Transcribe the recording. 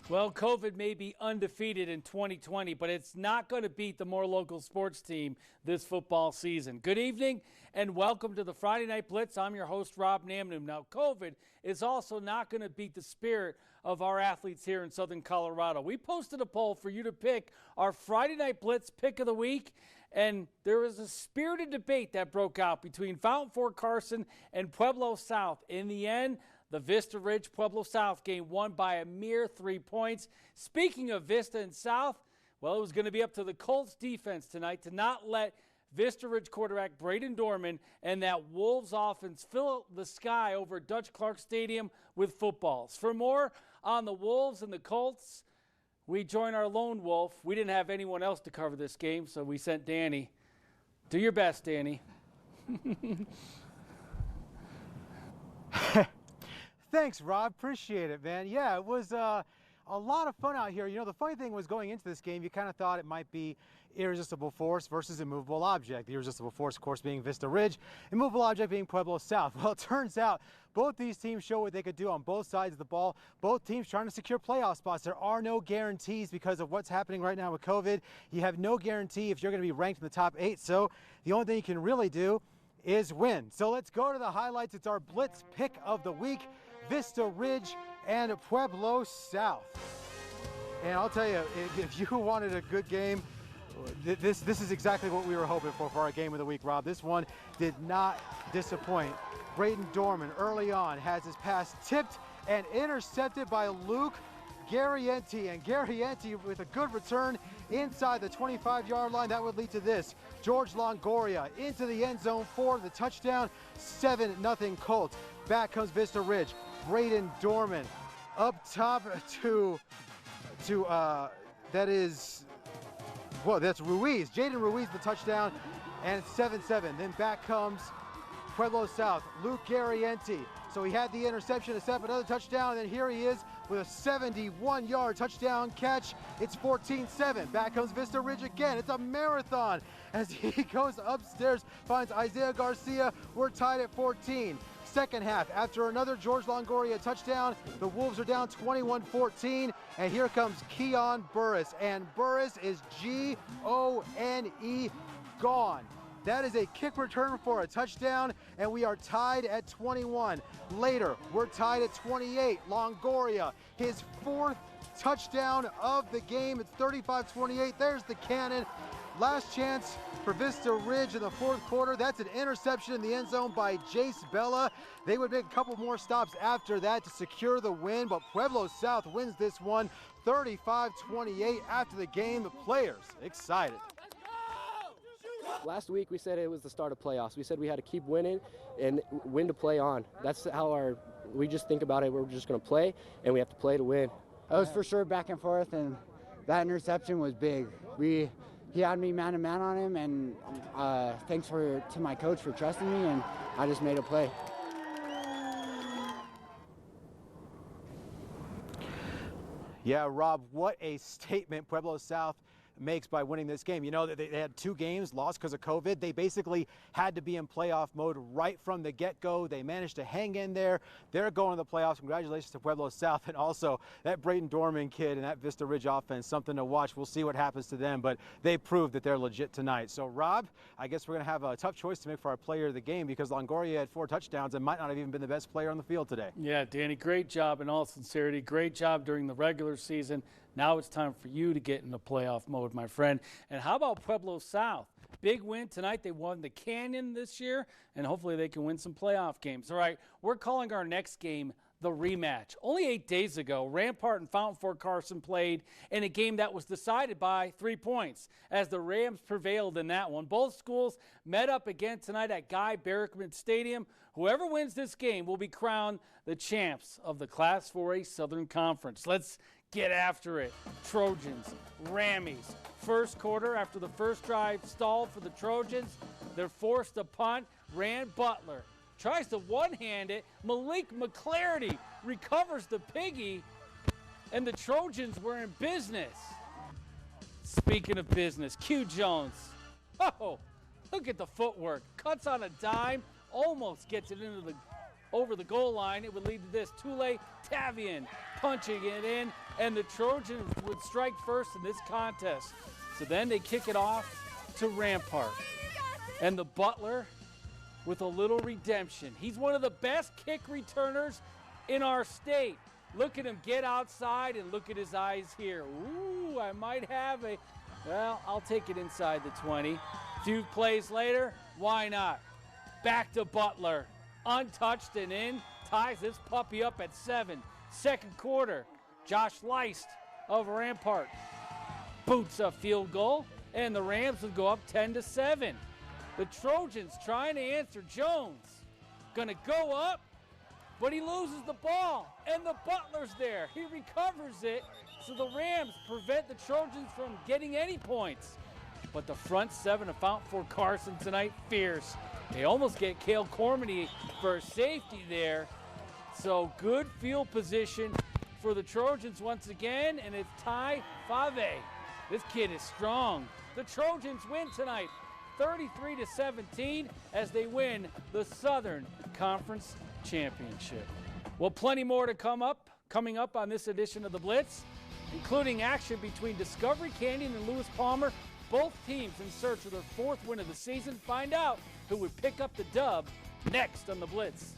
Well, COVID may be undefeated in 2020, but it's not going to beat the more local sports team this football season. Good evening and welcome to the Friday Night Blitz. I'm your host, Rob Namnum. Now, COVID is also not going to beat the spirit of our athletes here in Southern Colorado. We posted a poll for you to pick our Friday Night Blitz pick of the week, and there was a spirited debate that broke out between Fountain Fort Carson and Pueblo South. In the end, the Vista Ridge Pueblo South game won by a mere 3 points. Speaking of Vista and South, well, it was going to be up to the Colts defense tonight to not let Vista Ridge quarterback Braden Dorman and that Wolves offense fill the sky over Dutch Clark Stadium with footballs. For more on the Wolves and the Colts, we join our lone wolf. We didn't have anyone else to cover this game, so we sent Danny. Do your best, Danny. Thanks, Rob. Appreciate it, man. Yeah, it was a lot of fun out here. You know, the funny thing was going into this game, you kind of thought it might be irresistible force versus immovable object. The irresistible force, of course, being Vista Ridge, immovable object being Pueblo South. Well, it turns out both these teams show what they could do on both sides of the ball. Both teams trying to secure playoff spots. There are no guarantees because of what's happening right now with COVID. You have no guarantee if you're going to be ranked in the top 8. So the only thing you can really do is win. So let's go to the highlights. It's our Blitz pick of the week. Vista Ridge and Pueblo South. And I'll tell you, if you wanted a good game, this is exactly what we were hoping for our game of the week, Rob. This one did not disappoint. Braden Dorman early on has his pass tipped and intercepted by Luke Garrienti. And Garrienti with a good return inside the 25-yard line. That would lead to this. George Longoria into the end zone for the touchdown. 7-0 Colts. Back comes Vista Ridge. Braden Dorman up top to that's Ruiz. Jaden Ruiz the touchdown, and it's 7-7. Then back comes Pueblo South, Luke Garrienti. So he had the interception to set up another touchdown, and then here he is with a 71-yard touchdown catch. It's 14-7. Back comes Vista Ridge again. It's a marathon as he goes upstairs, finds Isaiah Garcia. We're tied at 14. Second half, after another George Longoria touchdown, the Wolves are down 21-14, and here comes Keon Burris, and Burris is G-O-N-E, gone. That is a kick return for a touchdown, and we are tied at 21. Later, we're tied at 28. Longoria, his fourth touchdown of the game. It's 35-28. There's the cannon. Last chance for Vista Ridge in the fourth quarter. That's an interception in the end zone by Jace Bella. They would make a couple more stops after that to secure the win, but Pueblo South wins this one 35-28 after the game. The players excited. Last week we said it was the start of playoffs. We said we had to keep winning and win to play on. That's how we just think about it. We're just going to play, and we have to play to win. It was for sure back and forth, and that interception was big. He had me man-to-man on him, and thanks to my coach for trusting me, and I just made a play. Yeah, Rob, what a statement Pueblo South makes by winning this game. You know, they had 2 games lost because of COVID. They basically had to be in playoff mode right from the get-go. They managed to hang in there. They're going to the playoffs. Congratulations to Pueblo South, and also that Braden Dorman kid and that Vista Ridge offense, something to watch. We'll see what happens to them, but they proved that they're legit tonight. So, Rob, I guess we're going to have a tough choice to make for our player of the game because Longoria had 4 touchdowns and might not have even been the best player on the field today. Yeah, Danny, great job in all sincerity. Great job during the regular season. Now it's time for you to get in the playoff mode, my friend. And how about Pueblo South? Big win tonight. They won the Canyon this year, and hopefully they can win some playoff games. All right, we're calling our next game the rematch. Only 8 days ago, Rampart and Fountain Fort Carson played in a game that was decided by 3 points as the Rams prevailed in that one. Both schools met up again tonight at Guy Berrickman Stadium. Whoever wins this game will be crowned the champs of the Class 4A Southern Conference. Let's get after it. Trojans, Rammies. First quarter, after the first drive stalled for the Trojans, they're forced to punt. Rand Butler tries to one-hand it. Malik McClarity recovers the piggy, and the Trojans were in business. Speaking of business, Q Jones. Oh, look at the footwork. Cuts on a dime, almost gets it over the goal line. It would lead to this. Tule Tavian punching it in. and the Trojans would strike first in this contest. So then they kick it off to Rampart. And the Butler with a little redemption. He's one of the best kick returners in our state. Look at him get outside and look at his eyes here. Ooh, I might have a, well, I'll take it inside the 20. Few plays later, why not? Back to Butler, untouched and in, ties this puppy up at 7. Second quarter, Josh Leist of Rampart boots a field goal, and the Rams would go up 10-7. The Trojans trying to answer Jones. Gonna go up, but he loses the ball, and the Butler's there. He recovers it, so the Rams prevent the Trojans from getting any points. But the front seven of Fountain Fort Carson tonight, fierce. They almost get Cale Cormany for safety there. So good field position for the Trojans once again, and it's Ty Fave. This kid is strong. The Trojans win tonight, 33-17, as they win the Southern Conference Championship. Well, plenty more to coming up on this edition of the Blitz, including action between Discovery Canyon and Lewis Palmer. Both teams in search of their 4th win of the season. Find out who would pick up the dub next on the Blitz.